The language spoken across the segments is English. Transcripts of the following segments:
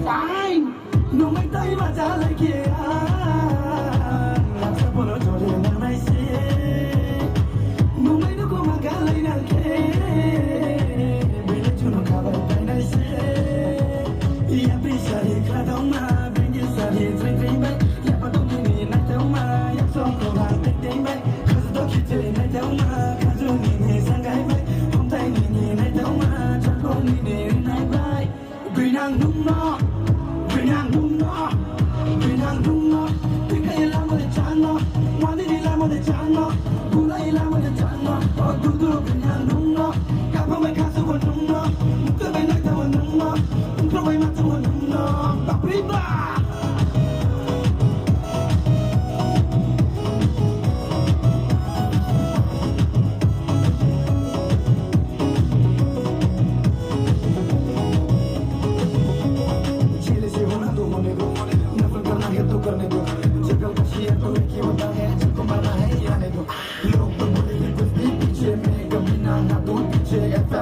Fine, no me está iba a la que no me do como gala y nada que vele tú no acaba de nada y a prisa de cada una venga salir train back ya para tu ni na te uma ya son con la te back cause do que te na te uma caso ni sangai back hom tai ni na te uma cha ko ni na back binang nung no binang nung no binang nung no tika ila mo de chano wani ila mo de chano pula ila mo de chano o du du binang nung no kapa me kaso ko nung no te bai na te nung no te bai ma te nung no paprika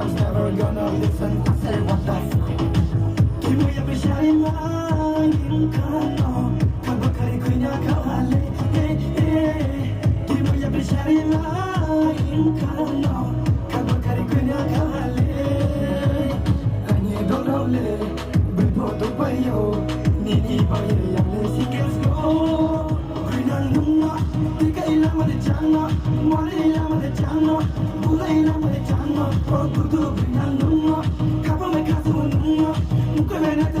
Never gonna listen, I say what the fuck. Give me a bit shine line, you can't know. Kabakari kunya kahale, give me a bit shine line, you can't know. Kabakari kunya kahale, ani dolole, bibo to payo, nini payo yale sikes go. Kunya nunga, tika ilama de changa, mole ilama de changa, bula ilama de changa. Oh, tu tu binang nunga, kapa me kaso nunga, muka me na te